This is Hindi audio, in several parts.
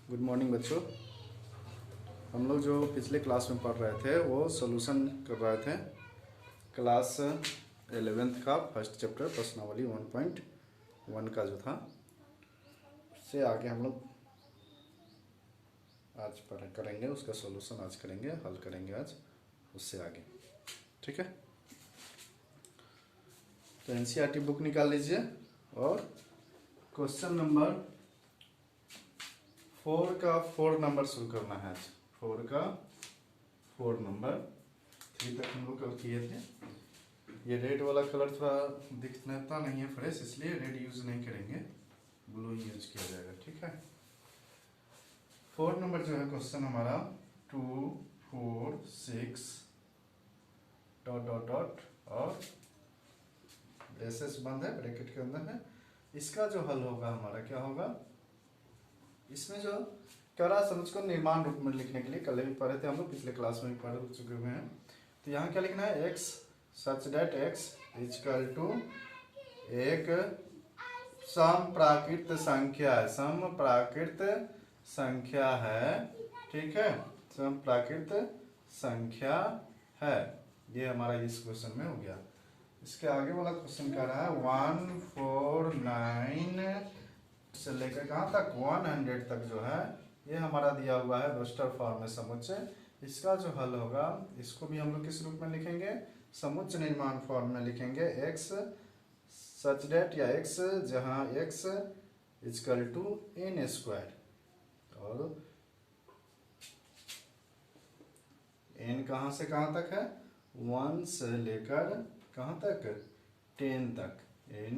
गुड मॉर्निंग बच्चों। हम लोग जो पिछले क्लास में पढ़ रहे थे वो सॉल्यूशन कर रहे थे क्लास 11th का फर्स्ट चैप्टर प्रश्नावली 1.1 का जो था, उससे आगे हम लोग आज पढ़ करेंगे। उसका सॉल्यूशन आज करेंगे, हल करेंगे आज उससे आगे। ठीक है, तो एनसीईआरटी बुक निकाल लीजिए और क्वेश्चन नंबर 4 का 4 नंबर शुरू करना है आज। 4 का 4 नंबर 3 तक हम लोग कल किए थे। ये रेड वाला कलर थोड़ा दिखता नहीं है फ्रेश, इसलिए रेड यूज नहीं करेंगे, ब्लू ही यूज किया जाएगा। ठीक है, 4 नंबर जो है क्वेश्चन हमारा 2 4 6 डॉट डॉट डॉट और ब्रेसेस बंद है, ब्रैकेट के अंदर है। इसका जो हल होगा हमारा क्या होगा, इसमें जो करा समझ को निर्माण रूप में लिखने के लिए कल भी पढ़े थे हम लोग, पिछले क्लास में भी पढ़ चुके हुए हैं। तो यहाँ क्या लिखना है, x such that x equal to एक समप्राकृत संख्या है, समप्राकृत संख्या है। ठीक है, समप्राकृत संख्या है। ये हमारा इस क्वेश्चन में हो गया। इसके आगे वाला क्वेश्चन कह रहा है 149 से लेकर कहाँ तक 100 तक जो है ये हमारा दिया हुआ है रोस्टर फॉर्म में समुच्चय। इसका जो हल होगा इसको भी हम लोग किस रूप में लिखेंगे, समुच्चय निर्माण फॉर्म में लिखेंगे। x सच डेट या x जहाँ x equal to n square और n कहाँ से कहाँ तक है, 1 से लेकर कहाँ तक 10 तक, n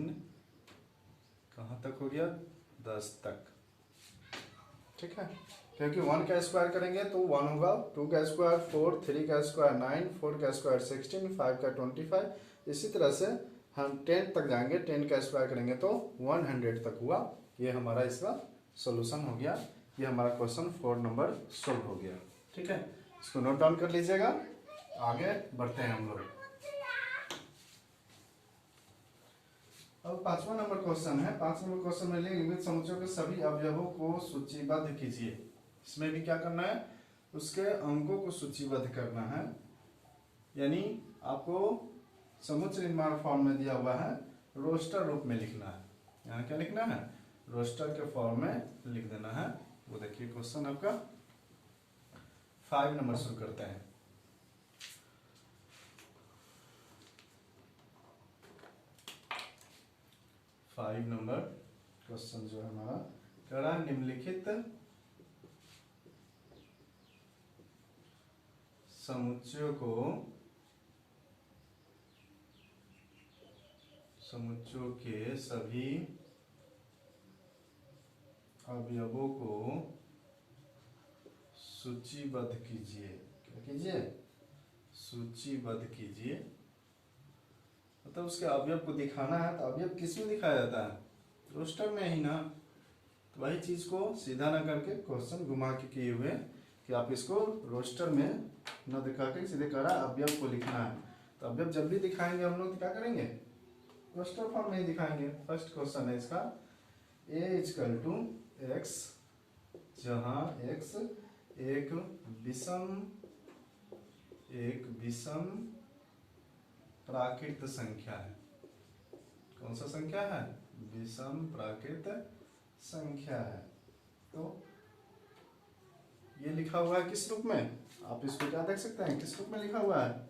कहाँ तक हो गया 10 तक। ठीक है, क्योंकि 1 का स्क्वायर करेंगे तो 1 होगा, 2 का स्क्वायर 4, 3 का स्क्वायर 9, 4 का स्क्वायर 16, 5 का 25। इसी तरह से हम 10 तक जाएंगे, 10 का स्क्वायर करेंगे तो 100 तक हुआ। ये हमारा इसका सॉल्यूशन हो गया। ये हमारा क्वेश्चन 4 नंबर सोल्व हो गया। ठीक है, इसको नोट डाउन कर लीजिएगा। आगे बढ़ते हैं हम लोग। अब 5वां नंबर क्वेश्चन है। 5 नंबर क्वेश्चन में निम्नलिखित समुच्चयों के सभी अवयवों को सूचीबद्ध कीजिए। इसमें भी क्या करना है, उसके अंकों को सूचीबद्ध करना है। यानी आपको समुच्चय निर्माण फॉर्म में दिया हुआ है, रोस्टर रूप में लिखना है। यहाँ क्या लिखना है, रोस्टर के फॉर्म में लिख देना है। वो देखिए क्वेश्चन आपका 5 नंबर शुरू करते हैं। फाइव नंबर क्वेश्चन जो है हमारा कह रहा है निम्नलिखित समुच्चयों के सभी अवयवों को सूचीबद्ध कीजिए। क्या कीजिए, सूचीबद्ध कीजिए। मतलब उसके अवयव को दिखाना है, तो अवयव किस में दिखाया जाता है, रोस्टर में ही ना। तो वही चीज को सीधा ना करके क्वेश्चन घुमा के किए हुए कि आप इसको रोस्टर में न दिखा के सीधे करा अवयव को लिखना है। तो अवयव जब भी दिखाएंगे हम लोग क्या करेंगे, रोस्टर फॉर्म में ही दिखाएंगे। फर्स्ट क्वेश्चन है इसका a इक्वल टू x जहाँ x एक विषम प्राकृत संख्या है। कौन सा संख्या है, विषम प्राकृत संख्या है। तो ये लिखा हुआ है किस रूप में, आप इसको क्या देख सकते हैं, किस रूप में लिखा हुआ है,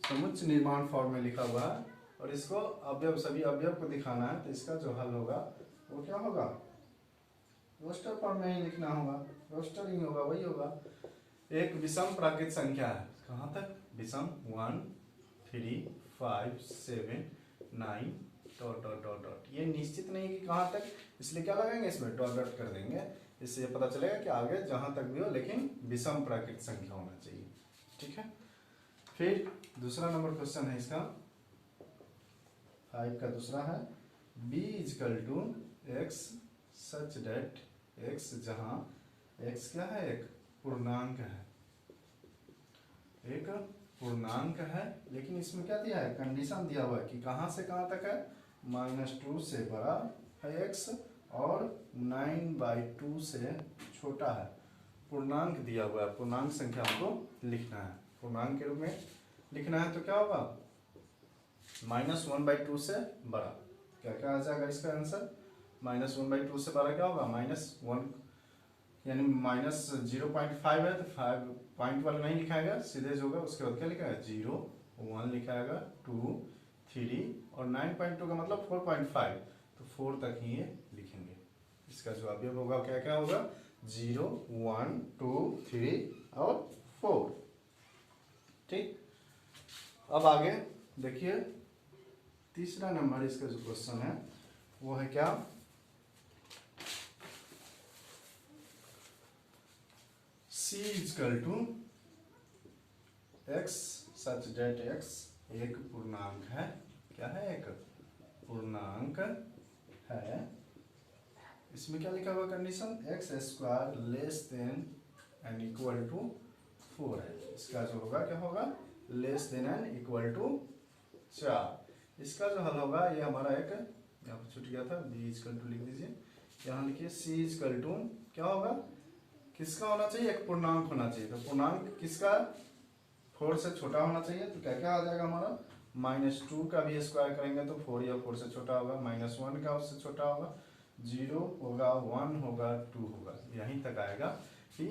समुच्चय निर्माण फॉर्म में लिखा हुआ है। और इसको अवयव सभी अवयव को दिखाना है, तो इसका जो हल होगा वो क्या होगा, रोस्टर फॉर्म में ही लिखना होगा। रोस्टर ही होगा, वही होगा। एक विषम प्राकृत संख्या है, कहाँ तक विषम, 1 3 5 7 9 डॉट डॉट डॉट डॉट। ये निश्चित नहीं कि कहाँ तक, इसलिए क्या लगाएंगे, इसमें डॉट डॉट कर देंगे। इससे पता चलेगा कि आगे जहाँ तक भी हो लेकिन विषम प्राकृत संख्या होना चाहिए। ठीक है, फिर दूसरा नंबर क्वेश्चन है इसका 5 का दूसरा है b equal to x such that x जहाँ x क्या है, एक पूर्णांक है, एक पूर्णांक है। लेकिन इसमें क्या दिया है, कंडीशन दिया हुआ है कि कहाँ से कहाँ तक है, -2 से बड़ा है x और 9/2 से छोटा है, पूर्णांक दिया हुआ है, पूर्णांक संख्या हमको लिखना है, पूर्णांक के रूप में लिखना है तो क्या होगा -1/2 से बड़ा। क्या क्या आ जाएगा इसका आंसर, -1/2 से बड़ा क्या होगा -1, यानी -0.5 है तो 5 पॉइंट वाला नहीं लिखाएगा, सीधे जो होगा उसके बाद क्या लिखाएगा 0 1 लिखाएगा 2 3 और 9.2 का मतलब 4.5, तो 4 तक ही ये लिखेंगे। इसका जो अवयव होगा क्या क्या होगा 0 1 2 3 और 4। ठीक, अब आगे देखिए तीसरा नंबर इसका जो क्वेश्चन है वो है क्या, c = x such that x एक पूर्णांक है। क्या है, एक पूर्णांक है। इसमें क्या लिखा हुआ condition, x² less than and equal to 4 है। इसका जो होगा क्या होगा less than and equal to 4। इसका जो हल होगा ये हमारा एक यहाँ पर छूट गया था, b = लिख दीजिए, यहाँ लिखिए c = क्या होगा, किसका होना चाहिए, एक पूर्णांक होना चाहिए। तो पूर्णांक किसका 4 से छोटा होना चाहिए, तो क्या क्या आ जाएगा हमारा -2 का भी स्क्वायर करेंगे तो 4 या 4 से छोटा होगा, -1 का उससे छोटा होगा, 0 होगा 1 होगा 2 होगा, यहीं तक आएगा कि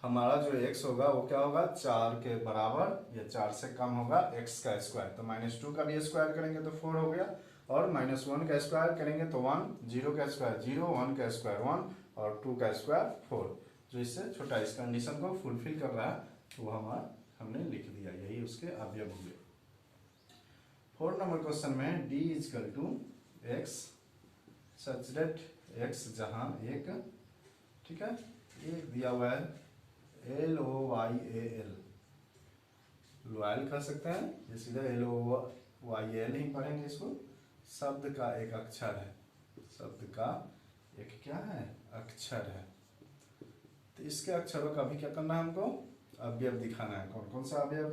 हमारा जो x होगा वो क्या होगा 4 के बराबर या 4 से कम होगा x का स्क्वायर। तो -2 का भी स्क्वायर करेंगे तो 4 हो गया, और -1 का स्क्वायर करेंगे तो 1, 0 का स्क्वायर 0, 1 का स्क्वायर 1 और 2 का स्क्वायर 4, जो इससे छोटा इस कंडीशन को फुलफिल कर रहा है, तो वो हमने लिख दिया, यही उसके अवयव हुए। 4 नंबर क्वेश्चन में d = x such that x जहां एक, ठीक है, एक दिया हुआ है LOYAL, लॉयल कह सकते हैं, ये सीधा LOYAL ही पढ़ेंगे इसको। शब्द का एक अक्षर है, शब्द का एक क्या है अक्षर है, तो इसके अक्षरों का भी क्या करना है हमको अवयव दिखाना है। कौन कौन सा अवयव,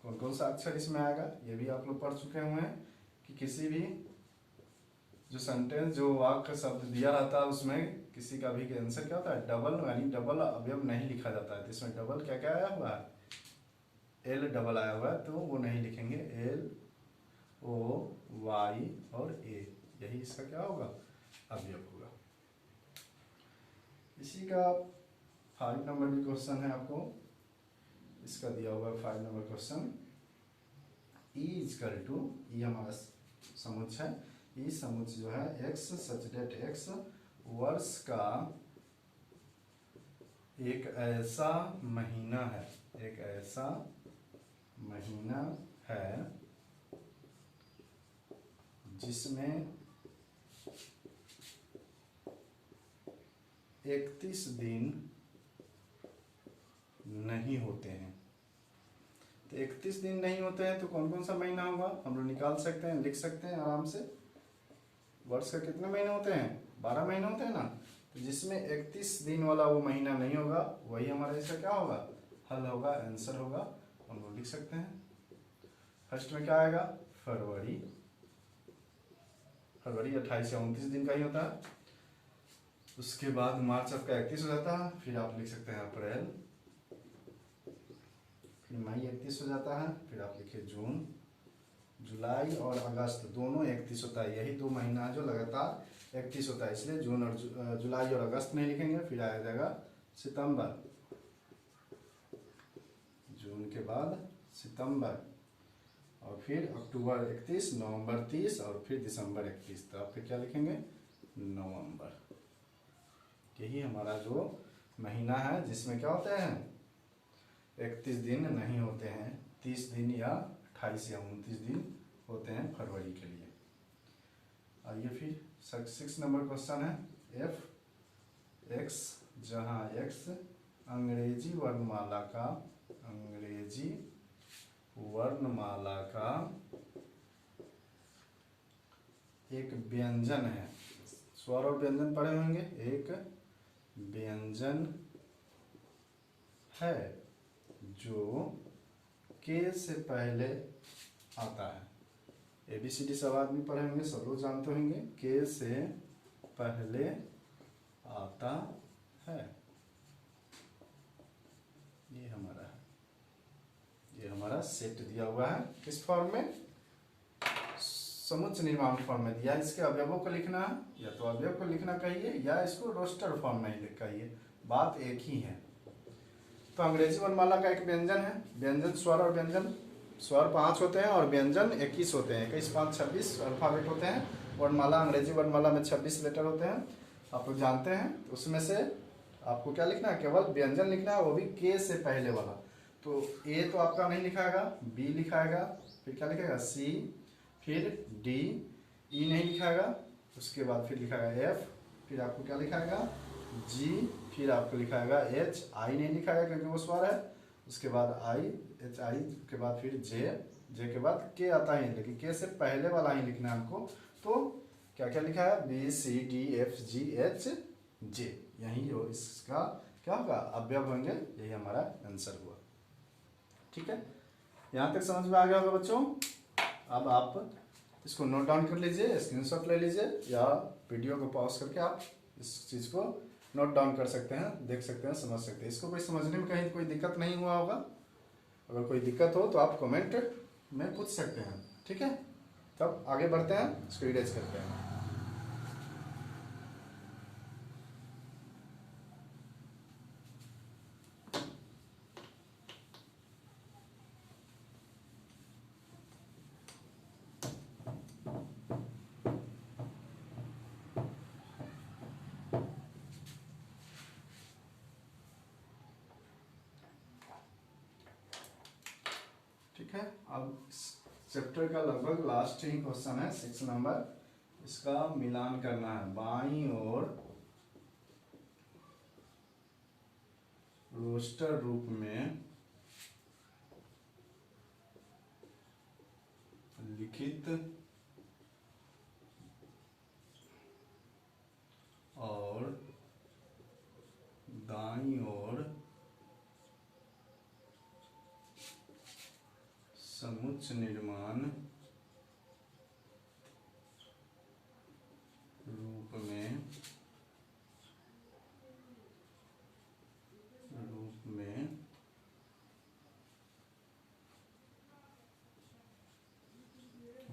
कौन कौन सा अक्षर इसमें आएगा, ये भी आप लोग पढ़ चुके हुए हैं कि किसी भी जो सेंटेंस जो वाक्य शब्द दिया रहता है उसमें किसी का भी आंसर क्या होता है डबल, यानी डबल अवयव नहीं लिखा जाता है। तो इसमें डबल क्या क्या आया हुआ है, L डबल आया हुआ है, तो वो नहीं लिखेंगे, LOY और A, यही इसका क्या होगा अवयव होगा। इसी का 5 नंबर भी क्वेश्चन है आपको, इसका दिया हुआ है 5 नंबर क्वेश्चन, E = ये हमारा समुच्च है, ई समुच्च जो है x सच दैट x वर्ष का एक ऐसा महीना है, एक ऐसा महीना है जिसमें 31 दिन नहीं होते हैं। तो 31 दिन नहीं होते हैं तो कौन कौन सा महीना होगा हम लोग निकाल सकते हैं, लिख सकते हैं आराम से। वर्ष का कितने महीने होते हैं 12 महीने होते हैं ना, तो जिसमें 31 दिन वाला वो महीना नहीं होगा वही हमारा इसका क्या होगा हल होगा, आंसर होगा, हम लोग लिख सकते हैं। फर्स्ट में क्या आएगा फरवरी, फरवरी 28 या 29 दिन का ही होता है। उसके बाद मार्च आपका 31 हो जाता है, फिर आप लिख सकते हैं अप्रैल, फिर मई 31 हो जाता है, फिर आप लिखिए जून, जुलाई और अगस्त दोनों 31 होता है। यही 2 महीना है जो लगातार 31 होता है, इसलिए जून और जुलाई और अगस्त नहीं लिखेंगे। फिर आ जाएगा सितंबर, जून के बाद सितंबर, और फिर अक्टूबर 31, नवंबर 30 और फिर दिसंबर 31। तो आप फिर क्या लिखेंगे नवंबर। यही हमारा जो महीना है जिसमें क्या होते हैं 31 दिन नहीं होते हैं, 30 दिन या 28 या 29 दिन होते हैं फरवरी के लिए। आइए फिर 6 नंबर क्वेश्चन है f x जहाँ x अंग्रेजी वर्णमाला का, अंग्रेजी वर्णमाला का एक व्यंजन है। स्वर और व्यंजन पढ़े होंगे, एक व्यंजन है जो के से पहले आता है। ABCD सब आदमी पढ़े होंगे, सब लोग जानते होंगे, के से पहले आता है। ये हमारा है, ये हमारा सेट दिया हुआ है। किस फॉर्म में? समुच्चय निर्माण फॉर्म में दिया। इसके अवयवों को लिखना है, या तो अवयव को लिखना कहिए या इसको रोस्टर फॉर्म में ही कहिए, बात एक ही है। तो अंग्रेजी वर्णमाला का एक व्यंजन है, व्यंजन स्वर और व्यंजन। स्वर 5 होते हैं और व्यंजन 21 होते हैं। 21 5 26 अल्फाबेट होते हैं। वर्णमाला, अंग्रेजी वर्णमाला में 26 लेटर होते हैं, आप लोग जानते हैं। उसमें से आपको क्या लिखना है? केवल व्यंजन लिखना है, वो भी के से पहले वाला। तो ए तो आपका नहीं लिखाएगा, बी लिखाएगा, फिर क्या लिखेगा? सी, फिर डी, ई नहीं लिखाएगा, उसके बाद फिर लिखाएगा एफ, फिर आपको क्या लिखाएगा? जी, फिर आपको लिखाएगा एच, आई नहीं लिखाएगा क्योंकि वो स्वर है। उसके बाद आई, एच आई के बाद फिर जे, जे के बाद के आता है, लेकिन के से पहले वाला ही लिखना है हमको। तो क्या क्या लिखा है? B C D F G H J, यही हो इसका क्या होगा? अवयव होंगे। यही हमारा आंसर हुआ। ठीक है, यहाँ तक समझ में आ गया होगा बच्चों। अब आप इसको नोट डाउन कर लीजिए, स्क्रीनशॉट ले लीजिए, या वीडियो को पॉज करके आप इस चीज़ को नोट डाउन कर सकते हैं, देख सकते हैं, समझ सकते हैं। इसको कोई समझने में कहीं कोई दिक्कत नहीं हुआ होगा। अगर कोई दिक्कत हो तो आप कमेंट में पूछ सकते हैं। ठीक है, तब आगे बढ़ते हैं, इसको इरेज करते हैं। ठीक है, अब चैप्टर का लगभग लास्ट ही क्वेश्चन है, 6 नंबर। इसका मिलान करना है। बाईं ओर रोस्टर रूप में लिखित और दाईं ओर समुच्चय निर्माण रूप में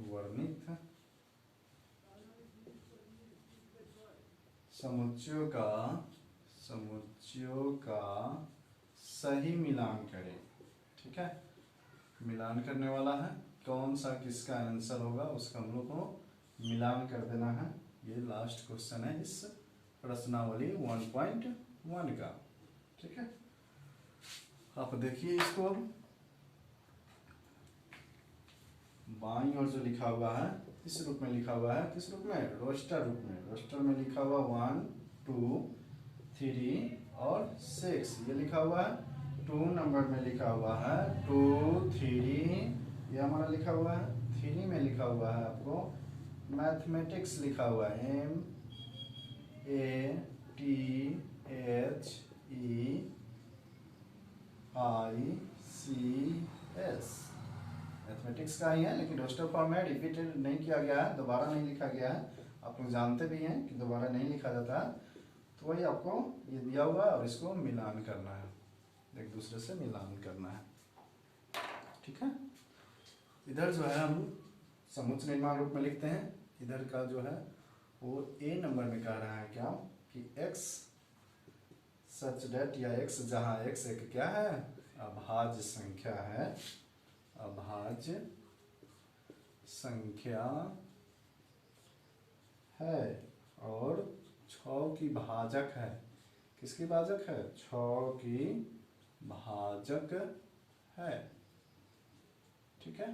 वर्णित समुच्चयों का सही मिलान करें। ठीक है, मिलान करने वाला है, कौन सा किसका आंसर होगा उसका हम लोग को मिलान कर देना है। ये लास्ट क्वेश्चन है इस प्रश्नावली 1.1 का। ठीक है, आप देखिए इसको। बाईं ओर जो लिखा हुआ है, इस रूप में लिखा हुआ है। किस रूप में? रोस्टर रूप में। रोस्टर में लिखा हुआ 1 2 3 और 6, ये लिखा हुआ है। 2 नंबर में लिखा हुआ है 2 3, ये हमारा लिखा हुआ है। 3 में लिखा हुआ है आपको मैथमेटिक्स लिखा हुआ है, MATHEICS, मैथमेटिक्स का ही है, लेकिन रोस्टर फॉर्म है, रिपीटेड नहीं किया गया है, दोबारा नहीं लिखा गया है। आप लोग जानते भी हैं कि दोबारा नहीं लिखा जाता है। तो वही आपको ये दिया हुआ है और इसको मिलान करना है, एक दूसरे से मिलान करना है। ठीक है, इधर जो है हम समुच्चय निर्माण रूप में लिखते हैं। इधर का जो है वो ए नंबर में कह रहा है क्या कि x सच डेट, या x जहाँ x एक क्या है? अभाज्य संख्या है। अभाज्य संख्या है और 6 की भाजक है। किसकी भाजक है? 6 की भाजक है। ठीक है,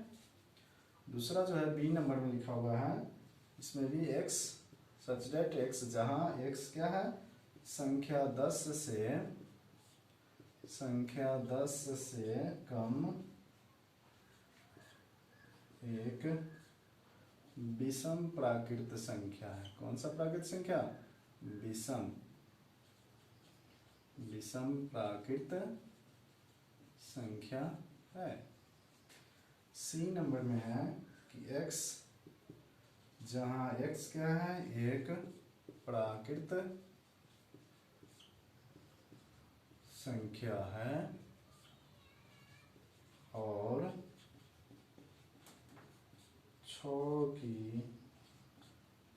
दूसरा जो है बी नंबर में लिखा हुआ है, इसमें भी x सच डेट x जहाँ x क्या है? संख्या 10 से कम एक विषम प्राकृत संख्या है। कौन सा प्राकृत संख्या? विषम प्राकृत संख्या है। सी नंबर में है कि x जहाँ x क्या है? एक प्राकृत संख्या है और 6 की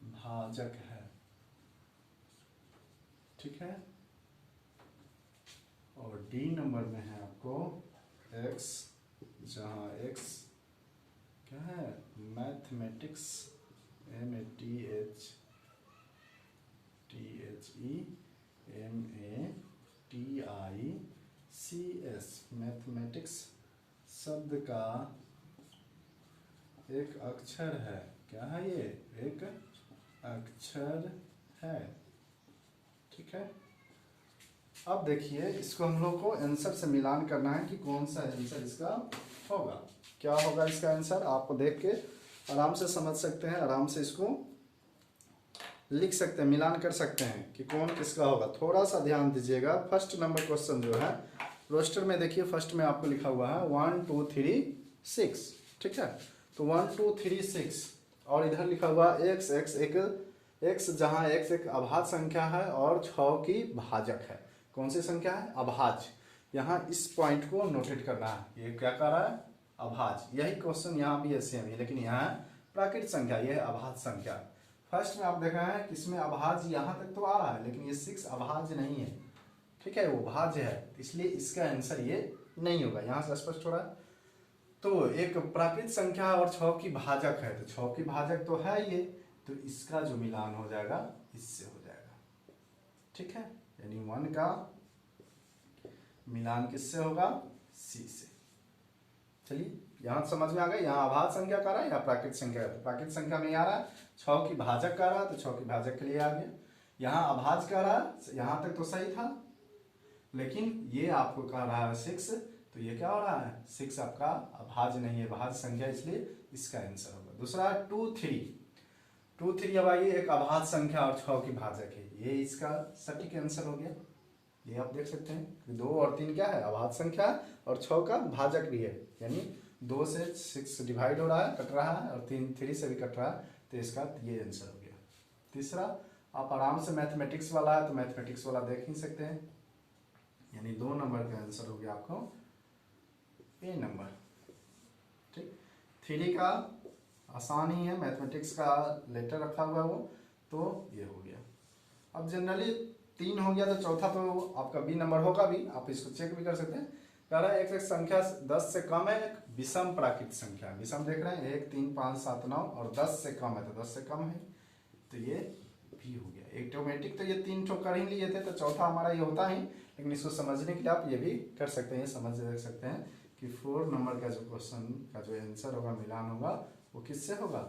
भाजक है। ठीक है। और डी नंबर में है आपको x, जहाँ x क्या है, मैथमेटिक्स, MATHEMATICS, मैथमेटिक्स शब्द का एक अक्षर है। क्या है ये? एक अक्षर है। ठीक है। अब देखिए, इसको हम लोग को आंसर से मिलान करना है कि कौन सा आंसर इसका होगा। क्या होगा इसका आंसर, आपको देख के आराम से समझ सकते हैं, आराम से इसको लिख सकते हैं, मिलान कर सकते हैं कि कौन किसका होगा। थोड़ा सा ध्यान दीजिएगा। फर्स्ट नंबर क्वेश्चन जो है रोस्टर में, देखिए फर्स्ट में आपको लिखा हुआ है 1 2 3 6। ठीक है। तो 1 2 3 6 और इधर लिखा हुआ x, x जहाँ x एक अभाज्य संख्या है और 6 की भाजक है। कौन सी संख्या है? अभाज्य। यहाँ इस पॉइंट को नोटेट करना है। ये क्या कर रहा है? अभाज्य। यही क्वेश्चन यहाँ भी है सेम ही, लेकिन यहाँ प्राकृत संख्या, यह है अभाज्य संख्या। फर्स्ट में आप देख रहे हैं किसमें अभाज्य यहाँ तक तो आ रहा है, लेकिन ये 6 अभाज्य नहीं है। ठीक है, वो भाज्य है, इसलिए इसका आंसर ये नहीं होगा। यहाँ से स्पष्ट हो रहा है। तो एक प्राकृत संख्या और 6 की भाजक है, तो 6 की भाजक तो है ये, तो इसका जो मिलान हो जाएगा इससे हो जाएगा। ठीक है, यानी 1 का मिलान किससे होगा? सी से। चलिए, यहाँ समझ में आ गया। यहाँ अभाज्य संख्या का रहा है या प्राकृत संख्या का? तो प्राकृत संख्या में आ रहा है 6 की भाजक का रहा है, तो 6 की भाजक के लिए आ गया। यहाँ अभाज्य का रहा है, यहाँ तक तो सही था, लेकिन ये आपको कह रहा है 6, तो ये क्या हो रहा है? 6 आपका अभाज्य नहीं है, भाज्य संख्या, इसलिए इसका आंसर होगा। दूसरा 2 3 अब आइए, एक अभाज्य संख्या और 6 की भाजक है, ये इसका सटीक आंसर हो गया। ये आप देख सकते हैं कि 2 और 3 क्या है? अभाज्य संख्या और 6 का भाजक भी है, यानी 2 से 6 डिवाइड हो रहा है, कट रहा है, और 3 से भी कट रहा है, तो इसका ये आंसर हो गया। तीसरा, आप आराम से मैथमेटिक्स वाला है तो मैथमेटिक्स वाला देख ही सकते हैं, यानी 2 नंबर का आंसर हो गया आपको ए नंबर। ठीक। 3 का आसान ही है, मैथमेटिक्स का लेटर रखा हुआ है वो, तो ये हो गया। अब जनरली 3 हो गया, तो चौथा तो आपका बी नंबर होगा भी, आप इसको चेक भी कर सकते हैं। कह रहा है एक संख्या 10 से कम है, विषम प्राकृत संख्या। विषम देख रहे हैं 1 3 5 7 9, और 10 से कम है, तो 10 से कम है, तो ये भी हो गया। ऑटोमेटिक तो ये 3 ठो कर ही लिए थे, तो चौथा हमारा ये होता ही, लेकिन इसको समझने के लिए आप ये भी कर सकते हैं, समझ सकते हैं कि 4 नंबर का जो क्वेश्चन का जो आंसर होगा, मिलान होगा, वो किससे होगा?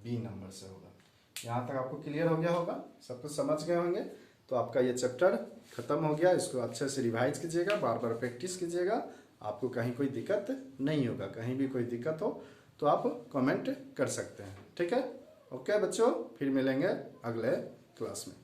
बी नंबर से होगा। यहाँ तक आपको क्लियर हो गया होगा, सब कुछ समझ गए होंगे। तो आपका ये चैप्टर खत्म हो गया। इसको अच्छे से रिवाइज कीजिएगा, बार बार प्रैक्टिस कीजिएगा, आपको कहीं कोई दिक्कत नहीं होगा। कहीं भी कोई दिक्कत हो तो आप कमेंट कर सकते हैं। ठीक है, ओके बच्चों, फिर मिलेंगे अगले क्लास में।